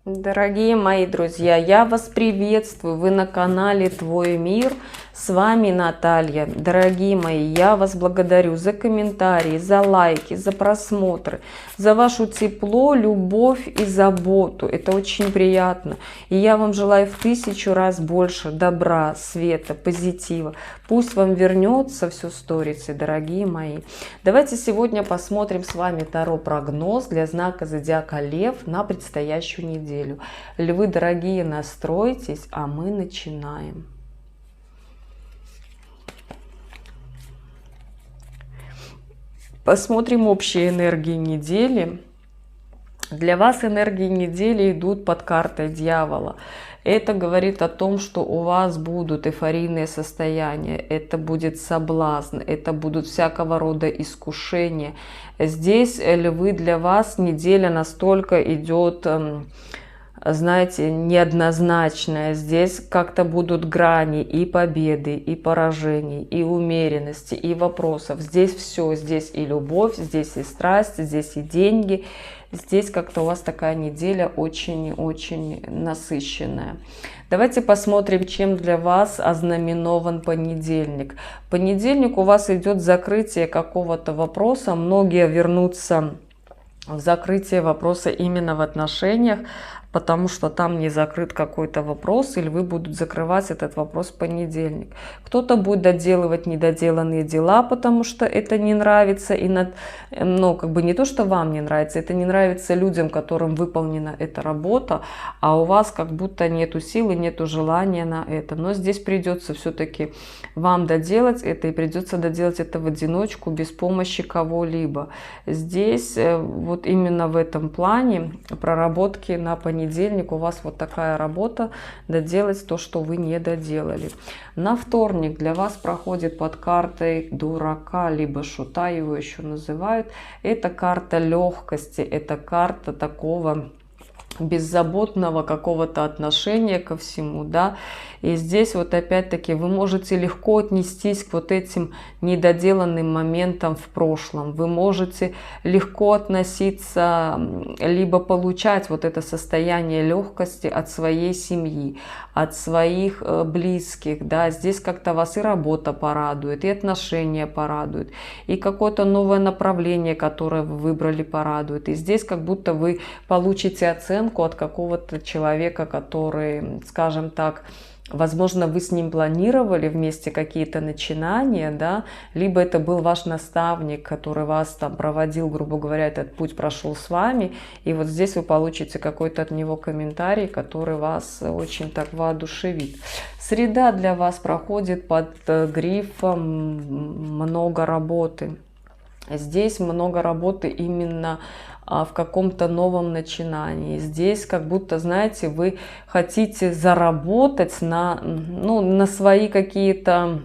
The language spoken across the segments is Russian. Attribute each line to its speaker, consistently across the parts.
Speaker 1: Дорогие мои друзья, я вас приветствую. Вы на канале Твой мир. С вами Наталья. Дорогие мои, я вас благодарю за комментарии, за лайки, за просмотры, за вашу тепло, любовь и заботу. Это очень приятно. И я вам желаю в 1000 раз больше добра, света, позитива. Пусть вам вернется все сторицы, дорогие мои. Давайте сегодня посмотрим с вами Таро-прогноз для знака зодиака Лев на предстоящую неделю. Львы, дорогие, настройтесь, а мы начинаем. Посмотрим общие энергии недели. Для вас энергии недели идут под картой дьявола. Это говорит о том, что у вас будут эйфорийные состояния, это будет соблазн, это будут всякого рода искушения. Здесь, львы, для вас неделя настолько идет, знаете, неоднозначная. Здесь как-то будут грани и победы, и поражений, и умеренности, и вопросов. Здесь все, здесь и любовь, здесь и страсть, здесь и деньги. Здесь как-то у вас такая неделя очень-очень насыщенная. Давайте посмотрим, чем для вас ознаменован понедельник. Понедельник у вас идет закрытие какого-то вопроса. Многие вернутся в закрытие вопроса именно в отношениях, потому что там не закрыт какой-то вопрос, или вы будут закрывать этот вопрос в понедельник. Кто-то будет доделывать недоделанные дела, потому что это не нравится, и как бы не то, что вам не нравится, это не нравится людям, которым выполнена эта работа, а у вас как будто нету силы, нету желания на это. Но здесь придется все-таки вам доделать это, и придется доделать это в одиночку, без помощи кого-либо. Здесь вот именно в этом плане проработки на понедельник у вас вот такая работа, доделать то, что вы не доделали. На вторник для вас проходит под картой дурака, либо шута его еще называют. Это карта легкости, это карта такого беззаботного какого-то отношения ко всему, да. И здесь вот опять-таки вы можете легко отнестись к вот этим недоделанным моментам в прошлом. Вы можете легко относиться, либо получать вот это состояние легкости от своей семьи, от своих близких, да. Здесь как-то вас и работа порадует, и отношения порадуют, и какое-то новое направление, которое вы выбрали, порадует. И здесь как будто вы получите оценку от какого-то человека, который, скажем так, возможно, вы с ним планировали вместе какие-то начинания, да, либо это был ваш наставник, который вас там проводил, грубо говоря, этот путь прошел с вами, и вот здесь вы получите какой-то от него комментарий, который вас очень так воодушевит. Среда для вас проходит под грифом «много работы». Здесь много работы именно в каком-то новом начинании. Здесь как будто, знаете, вы хотите заработать на свои какие-то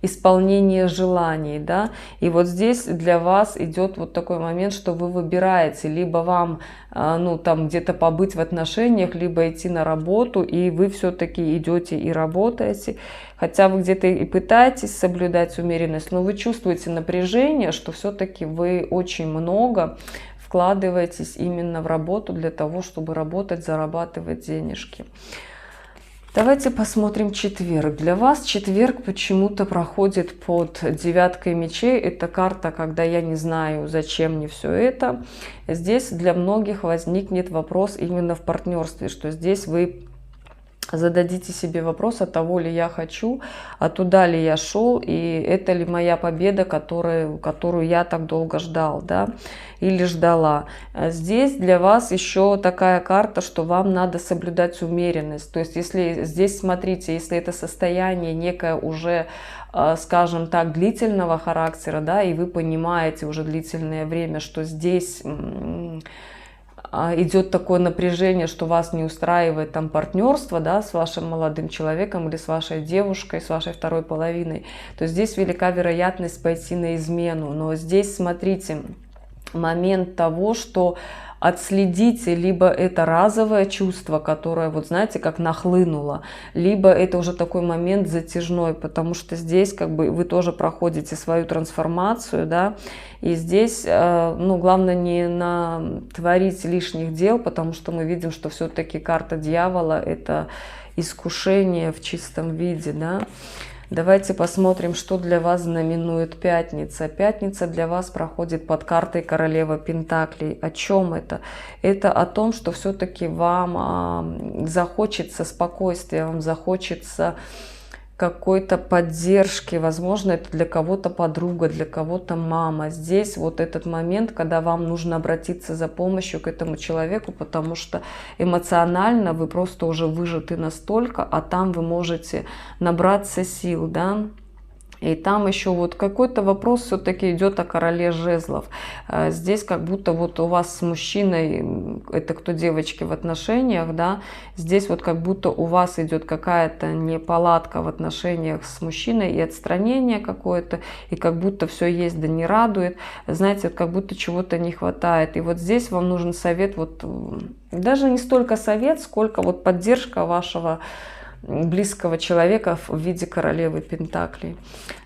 Speaker 1: исполнение желаний, да, и вот здесь для вас идет вот такой момент, что вы выбираете, либо вам, там где-то побыть в отношениях, либо идти на работу, и вы все-таки идете и работаете, хотя вы где-то и пытаетесь соблюдать умеренность, но вы чувствуете напряжение, что все-таки вы очень много вкладываетесь именно в работу для того, чтобы работать, зарабатывать денежки. Давайте посмотрим четверг. Для вас четверг почему-то проходит под девяткой мечей. Это карта, когда я не знаю, зачем мне все это. Здесь для многих возникнет вопрос именно в партнерстве, что здесь вы зададите себе вопрос, а того ли я хочу, а туда ли я шел, и это ли моя победа, которую я так долго ждал, да, или ждала. Здесь для вас еще такая карта, что вам надо соблюдать умеренность. То есть, если здесь, смотрите, если это состояние некое уже, скажем так, длительного характера, да, и вы понимаете уже длительное время, что здесь идет такое напряжение, что вас не устраивает там партнерство, да, с вашим молодым человеком или с вашей девушкой, с вашей второй половиной, то здесь велика вероятность пойти на измену. Но здесь, смотрите, момент того, что отследите, либо это разовое чувство, которое, вот знаете, как нахлынуло, либо это уже такой момент затяжной, потому что здесь как бы вы тоже проходите свою трансформацию, да, и здесь, ну, главное не натворить лишних дел, потому что мы видим, что все-таки карта дьявола — это искушение в чистом виде, да. Давайте посмотрим, что для вас знаменует пятница. Пятница для вас проходит под картой Королева Пентаклей. О чем это? Это о том, что все-таки вам захочется спокойствия, вам захочется какой-то поддержки, возможно, это для кого-то подруга, для кого-то мама. Здесь вот этот момент, когда вам нужно обратиться за помощью к этому человеку, потому что эмоционально вы просто уже выжаты настолько, а там вы можете набраться сил, да. И там еще вот какой-то вопрос все-таки идет о короле жезлов. Здесь как будто вот у вас с мужчиной, это кто девочки в отношениях, да, здесь вот как будто у вас идет какая-то неполадка в отношениях с мужчиной и отстранение какое-то, и как будто все есть, да не радует. Знаете, вот как будто чего-то не хватает. И вот здесь вам нужен совет, вот даже не столько совет, сколько вот поддержка вашего близкого человека в виде королевы Пентаклей.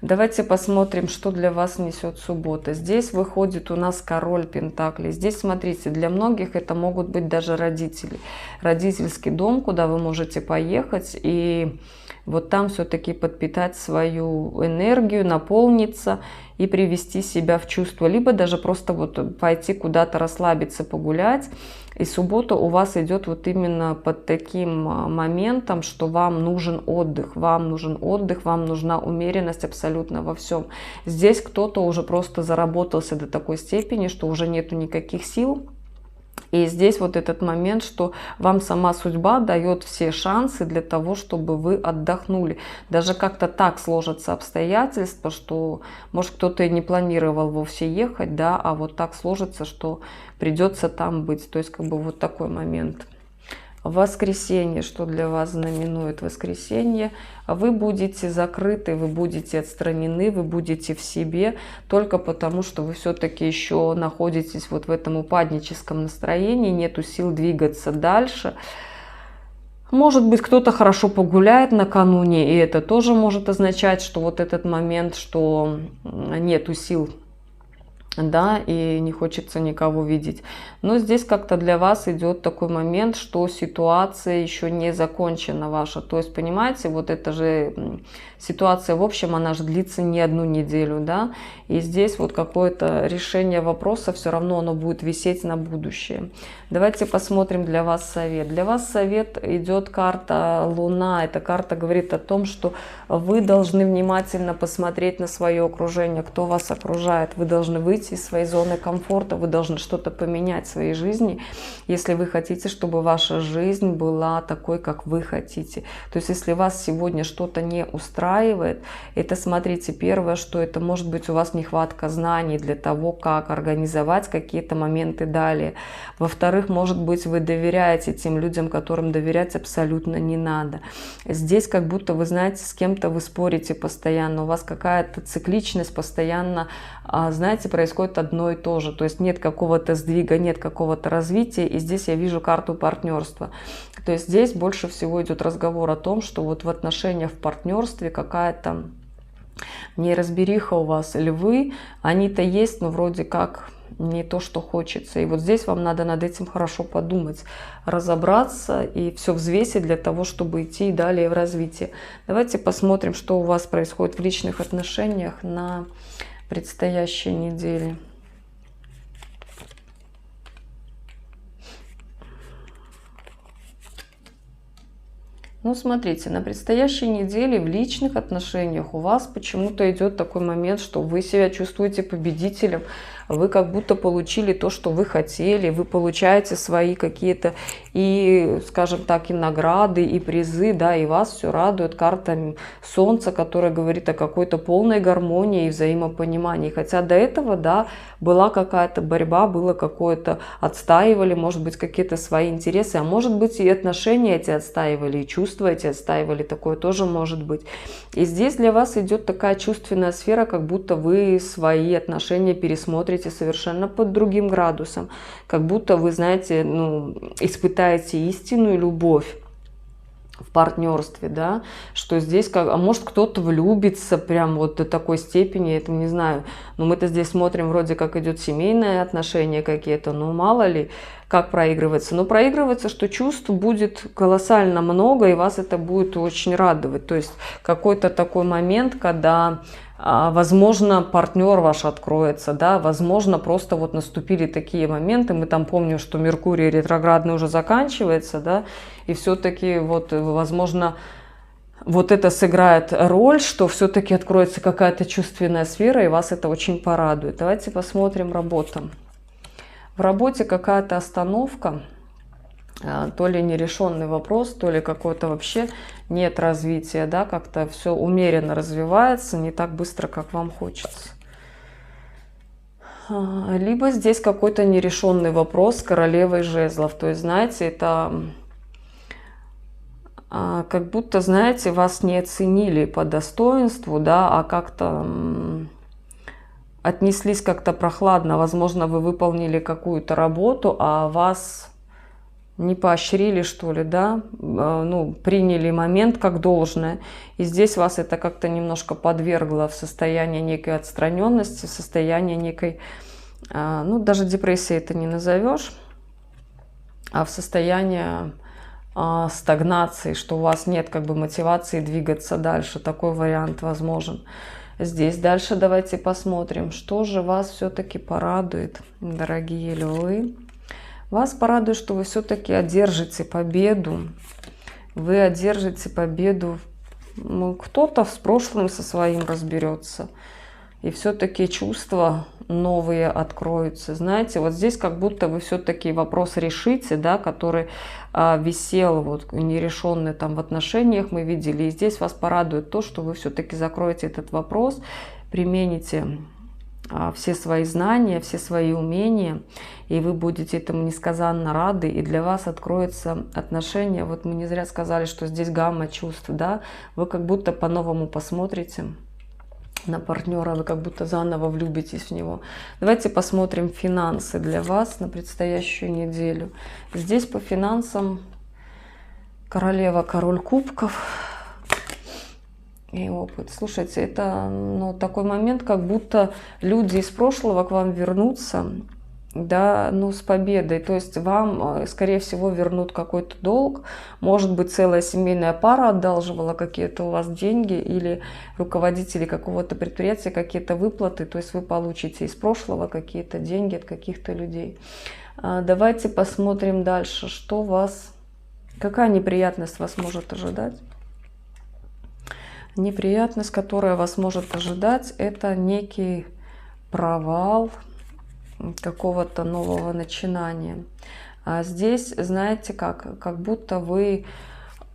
Speaker 1: Давайте посмотрим, что для вас несет суббота. Здесь выходит у нас король Пентаклей. Здесь, смотрите, для многих это могут быть даже родители. Родительский дом, куда вы можете поехать и вот там все-таки подпитать свою энергию, наполниться и привести себя в чувство. Либо даже просто вот пойти куда-то расслабиться, погулять. И суббота у вас идет вот именно под таким моментом, что вам нужен отдых, вам нужна умеренность абсолютно во всем. Здесь кто-то уже просто заработался до такой степени, что уже нету никаких сил. И здесь вот этот момент, что вам сама судьба дает все шансы для того, чтобы вы отдохнули. Даже как-то так сложатся обстоятельства, что, может, кто-то и не планировал вовсе ехать, да, а вот так сложится, что придется там быть. То есть как бы вот такой момент. Воскресенье, что для вас знаменует воскресенье? Вы будете закрыты, вы будете отстранены, вы будете в себе, только потому, что вы все-таки еще находитесь вот в этом упадническом настроении, нету сил двигаться дальше. Может быть, кто-то хорошо погуляет накануне, и это тоже может означать, что вот этот момент, что нету сил, да, и не хочется никого видеть. Но здесь как-то для вас идет такой момент, что ситуация еще не закончена ваша. То есть, понимаете, вот это же ситуация, в общем, она же длится не одну неделю, да, и здесь вот какое-то решение вопроса, все равно оно будет висеть на будущее. Давайте посмотрим для вас совет. Для вас совет идет карта Луна. Эта карта говорит о том, что вы должны внимательно посмотреть на свое окружение, кто вас окружает. Вы должны выйти из своей зоны комфорта, вы должны что-то поменять в своей жизни, если вы хотите, чтобы ваша жизнь была такой, как вы хотите. То есть, если вас сегодня что-то не устраивает, это, смотрите, первое, что это может быть у вас нехватка знаний для того, как организовать какие-то моменты далее. Во-вторых, может быть, вы доверяете тем людям, которым доверять абсолютно не надо. Здесь как будто, вы знаете, с кем-то вы спорите постоянно, у вас какая-то цикличность постоянно, знаете, происходит одно и то же. То есть нет какого-то сдвига, нет какого-то развития. И здесь я вижу карту партнерства. То есть здесь больше всего идет разговор о том, что вот в отношениях, в партнерстве какая-то неразбериха у вас. Львы, они-то есть, но вроде как не то, что хочется. И вот здесь вам надо над этим хорошо подумать, разобраться и все взвесить для того, чтобы идти далее в развитие. Давайте посмотрим, что у вас происходит в личных отношениях на предстоящей неделе. Ну, смотрите, на предстоящей неделе в личных отношениях у вас почему-то идет такой момент, что вы себя чувствуете победителем, вы как будто получили то, что вы хотели, вы получаете свои какие-то и, скажем так, и награды, и призы, да, и вас все радует. Карта Солнца, которая говорит о какой-то полной гармонии и взаимопонимании. Хотя до этого, да, была какая-то борьба, было какое-то, отстаивали, может быть, какие-то свои интересы, а может быть, и отношения эти отстаивали, и чувства эти отстаивали, такое тоже может быть. И здесь для вас идет такая чувственная сфера, как будто вы свои отношения пересмотрите смотрите совершенно под другим градусом, как будто вы, знаете, ну, испытаете истинную любовь в партнерстве, да, что здесь, как, а может кто-то влюбится прям вот до такой степени, это не знаю, но мы-то здесь смотрим, вроде как идет семейные отношения какие-то, но мало ли, как проигрывается. Но проигрывается, что чувств будет колоссально много, и вас это будет очень радовать. То есть какой-то такой момент, когда, возможно, партнер ваш откроется, да, возможно, просто вот наступили такие моменты, мы там помним, что Меркурий ретроградный уже заканчивается, да, и все-таки вот, возможно, вот это сыграет роль, что все-таки откроется какая-то чувственная сфера, и вас это очень порадует. Давайте посмотрим работу. В работе какая-то остановка, то ли нерешенный вопрос, то ли какой-то вообще нет развития, да, как-то все умеренно развивается, не так быстро, как вам хочется. Либо здесь какой-то нерешенный вопрос с королевой жезлов, то есть, знаете, это как будто, знаете, вас не оценили по достоинству, да, а как-то отнеслись как-то прохладно. Возможно, вы выполнили какую-то работу, а вас не поощрили, что ли, да, ну, приняли момент как должное. И здесь вас это как-то немножко подвергло в состояние некой отстраненности, в состояние некой, ну, даже депрессии это не назовешь, а в состояние стагнации, что у вас нет как бы мотивации двигаться дальше. Такой вариант возможен. Здесь дальше давайте посмотрим, что же вас все-таки порадует, дорогие львы. Вас порадует, что вы все-таки одержите победу. Вы одержите победу. Ну, кто-то с прошлым со своим разберется. И все-таки чувства новые откроются. Знаете, вот здесь как будто вы все-таки вопрос решите, да, который висел вот нерешенный там в отношениях, мы видели. И здесь вас порадует то, что вы все-таки закроете этот вопрос, примените все свои знания, все свои умения, и вы будете этому несказанно рады, и для вас откроются отношения. Вот мы не зря сказали, что здесь гамма чувств, да, вы как будто по-новому посмотрите на партнера, вы как будто заново влюбитесь в него. Давайте посмотрим финансы для вас на предстоящую неделю. Здесь по финансам королева, король кубков и опыт. Слушайте, это, ну, такой момент, как будто люди из прошлого к вам вернутся, да, ну, с победой. То есть вам, скорее всего, вернут какой-то долг. Может быть, целая семейная пара одалживала какие-то у вас деньги, или руководители какого-то предприятия какие-то выплаты. То есть вы получите из прошлого какие-то деньги от каких-то людей. Давайте посмотрим дальше, что вас, какая неприятность вас может ожидать. Неприятность, которая вас может ожидать, это некий провал какого-то нового начинания. А здесь, знаете, как будто вы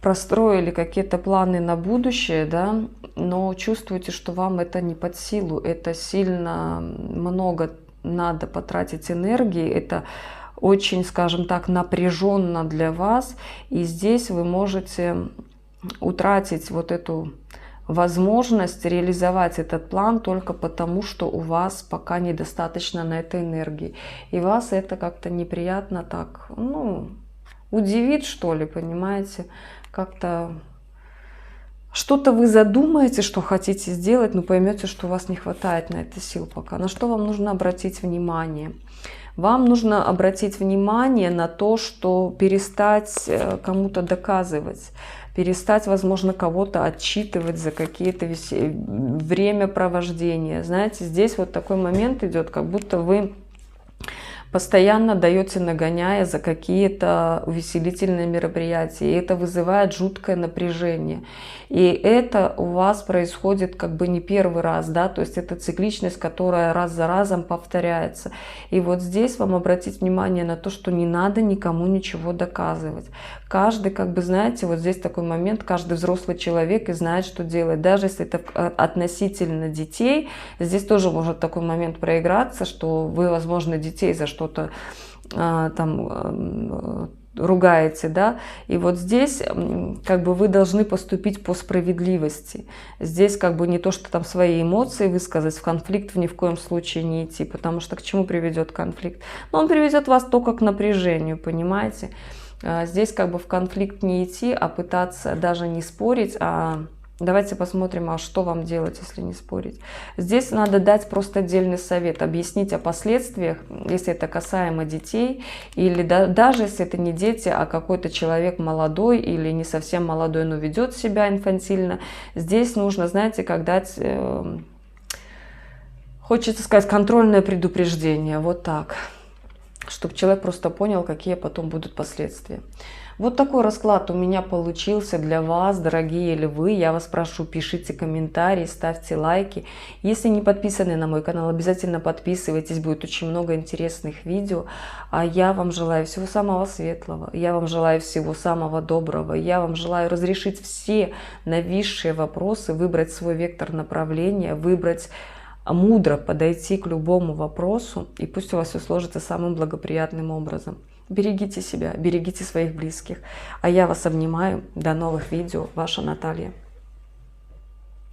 Speaker 1: простроили какие-то планы на будущее, да, но чувствуете, что вам это не под силу, это сильно много надо потратить энергии, это очень, скажем так, напряженно для вас, и здесь вы можете утратить вот эту возможность реализовать этот план только потому, что у вас пока недостаточно на это энергии. И вас это как-то неприятно так, ну, удивит, что ли, понимаете? Как-то что-то вы задумаете, что хотите сделать, но поймете, что у вас не хватает на это сил пока. На что вам нужно обратить внимание? Вам нужно обратить внимание на то, что перестать кому-то доказывать, перестать, возможно, кого-то отчитывать за какие-то времяпровождения. Знаете, здесь вот такой момент идет, как будто вы постоянно даете нагоняя за какие-то увеселительные мероприятия. И это вызывает жуткое напряжение. И это у вас происходит как бы не первый раз, да, то есть это цикличность, которая раз за разом повторяется. И вот здесь вам обратить внимание на то, что не надо никому ничего доказывать. Каждый, как бы, знаете, вот здесь такой момент, каждый взрослый человек и знает, что делать. Даже если это относительно детей, здесь тоже может такой момент проиграться, что вы, возможно, детей за что-то там ругаете, да, и вот здесь как бы вы должны поступить по справедливости. Здесь как бы не то, что там свои эмоции высказать, в конфликт ни в коем случае не идти, потому что к чему приведет конфликт? Но он приведет вас только к напряжению, понимаете? Здесь как бы в конфликт не идти, а пытаться даже не спорить, а давайте посмотрим, а что вам делать, если не спорить. Здесь надо дать просто отдельный совет, объяснить о последствиях, если это касаемо детей, или даже если это не дети, а какой-то человек молодой или не совсем молодой, но ведет себя инфантильно. Здесь нужно, знаете, как дать, хочется сказать, контрольное предупреждение, вот так, чтобы человек просто понял, какие потом будут последствия. Вот такой расклад у меня получился для вас, дорогие львы. Я вас прошу, пишите комментарии, ставьте лайки. Если не подписаны на мой канал, обязательно подписывайтесь, будет очень много интересных видео. А я вам желаю всего самого светлого, я вам желаю всего самого доброго, я вам желаю разрешить все нависшие вопросы, выбрать свой вектор направления, выбрать мудро, подойти к любому вопросу, и пусть у вас все сложится самым благоприятным образом. Берегите себя, берегите своих близких. А я вас обнимаю. До новых видео. Ваша Наталья.